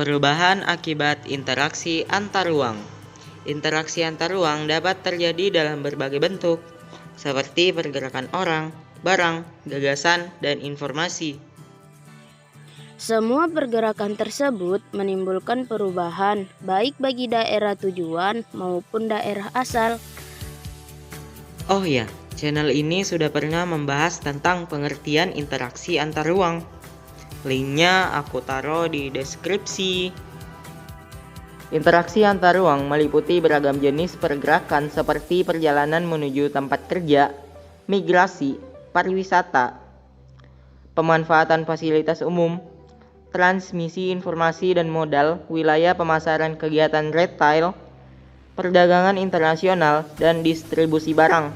Perubahan akibat interaksi antar ruang. Interaksi antar ruang dapat terjadi dalam berbagai bentuk, seperti pergerakan orang, barang, gagasan, dan informasi. Semua pergerakan tersebut menimbulkan perubahan baik bagi daerah tujuan maupun daerah asal. Oh ya, channel ini sudah pernah membahas tentang pengertian interaksi antar ruang. Linknya aku taruh di deskripsi. Interaksi antar ruang meliputi beragam jenis pergerakan seperti perjalanan menuju tempat kerja, migrasi, pariwisata, pemanfaatan fasilitas umum, transmisi informasi dan modal, wilayah pemasaran kegiatan retail, perdagangan internasional, dan distribusi barang.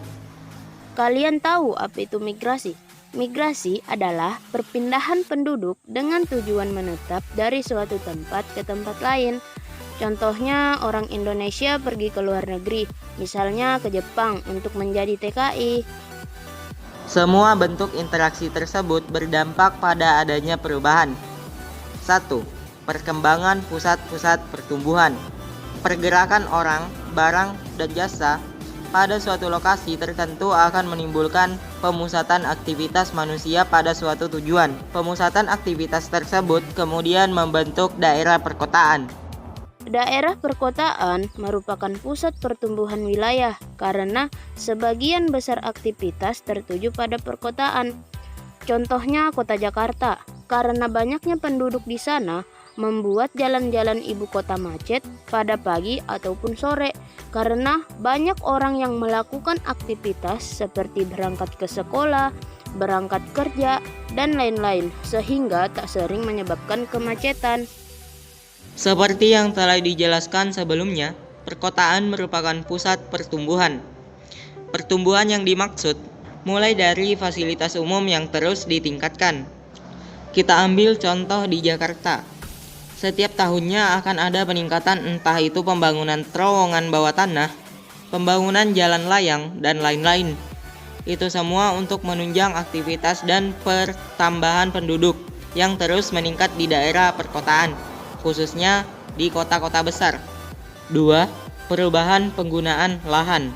Kalian tahu apa itu migrasi? Migrasi adalah perpindahan penduduk dengan tujuan menetap dari suatu tempat ke tempat lain. Contohnya orang Indonesia pergi ke luar negeri, misalnya ke Jepang untuk menjadi TKI. Semua bentuk interaksi tersebut berdampak pada adanya perubahan. 1. Perkembangan pusat-pusat pertumbuhan. Pergerakan orang, barang, dan jasa pada suatu lokasi tertentu akan menimbulkan pemusatan aktivitas manusia pada suatu tujuan. Pemusatan aktivitas tersebut kemudian membentuk daerah perkotaan. Daerah perkotaan merupakan pusat pertumbuhan wilayah karena sebagian besar aktivitas tertuju pada perkotaan. Contohnya kota Jakarta, karena banyaknya penduduk di sana membuat jalan-jalan ibu kota macet pada pagi ataupun sore karena banyak orang yang melakukan aktivitas seperti berangkat ke sekolah, berangkat kerja, dan lain-lain sehingga tak sering menyebabkan kemacetan. Seperti yang telah dijelaskan sebelumnya, perkotaan merupakan pusat pertumbuhan. Pertumbuhan yang dimaksud mulai dari fasilitas umum yang terus ditingkatkan. Kita ambil contoh di Jakarta. Setiap tahunnya akan ada peningkatan entah itu pembangunan terowongan bawah tanah, pembangunan jalan layang, dan lain-lain. Itu semua untuk menunjang aktivitas dan pertambahan penduduk yang terus meningkat di daerah perkotaan, khususnya di kota-kota besar. 2. Perubahan penggunaan lahan.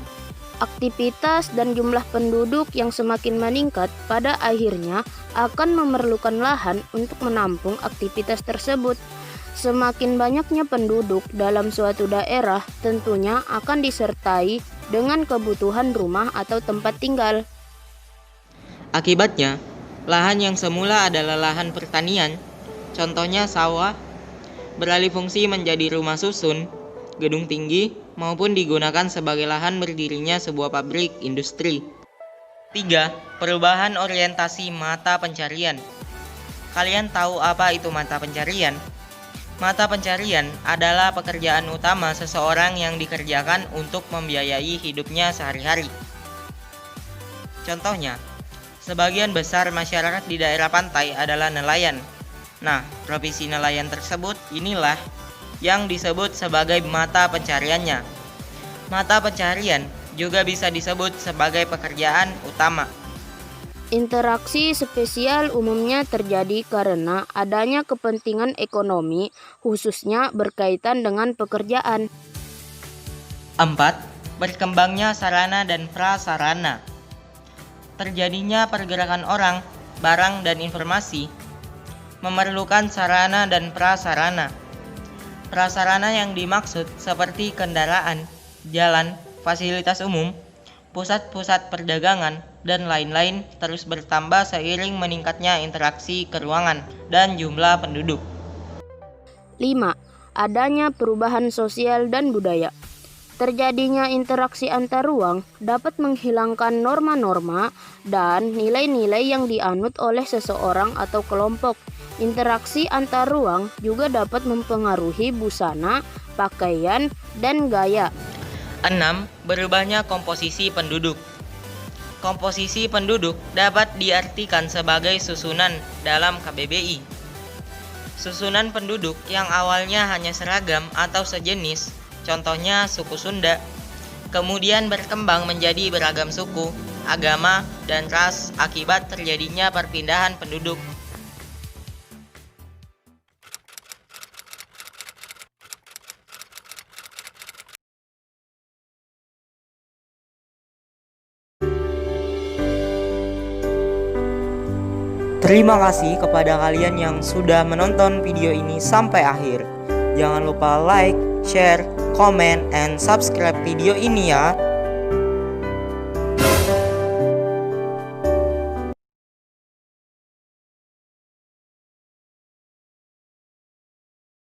Aktivitas dan jumlah penduduk yang semakin meningkat pada akhirnya akan memerlukan lahan untuk menampung aktivitas tersebut. Semakin banyaknya penduduk dalam suatu daerah tentunya akan disertai dengan kebutuhan rumah atau tempat tinggal. Akibatnya, lahan yang semula adalah lahan pertanian, contohnya sawah, beralih fungsi menjadi rumah susun, gedung tinggi, maupun digunakan sebagai lahan berdirinya sebuah pabrik industri. 3. Perubahan orientasi mata pencarian. Kalian tahu apa itu mata pencarian? Mata pencarian adalah pekerjaan utama seseorang yang dikerjakan untuk membiayai hidupnya sehari-hari. Contohnya, sebagian besar masyarakat di daerah pantai adalah nelayan. Nah, profesi nelayan tersebut inilah yang disebut sebagai mata pencariannya. Mata pencarian juga bisa disebut sebagai pekerjaan utama. Interaksi spesial umumnya terjadi karena adanya kepentingan ekonomi, khususnya berkaitan dengan pekerjaan. 4. Berkembangnya sarana dan prasarana. Terjadinya pergerakan orang, barang, dan informasi memerlukan sarana dan prasarana. Prasarana yang dimaksud seperti kendaraan, jalan, fasilitas umum, pusat-pusat perdagangan, dan lain-lain terus bertambah seiring meningkatnya interaksi keruangan dan jumlah penduduk. 5. Adanya perubahan sosial dan budaya. Terjadinya interaksi antar ruang dapat menghilangkan norma-norma dan nilai-nilai yang dianut oleh seseorang atau kelompok. Interaksi antar ruang juga dapat mempengaruhi busana, pakaian, dan gaya. 6. Berubahnya komposisi penduduk. Komposisi penduduk dapat diartikan sebagai susunan dalam KBBI. Susunan penduduk yang awalnya hanya seragam atau sejenis, contohnya suku Sunda, kemudian berkembang menjadi beragam suku, agama, dan ras akibat terjadinya perpindahan penduduk. Terima kasih kepada kalian yang sudah menonton video ini sampai akhir. Jangan lupa like, share, comment, and subscribe video ini ya.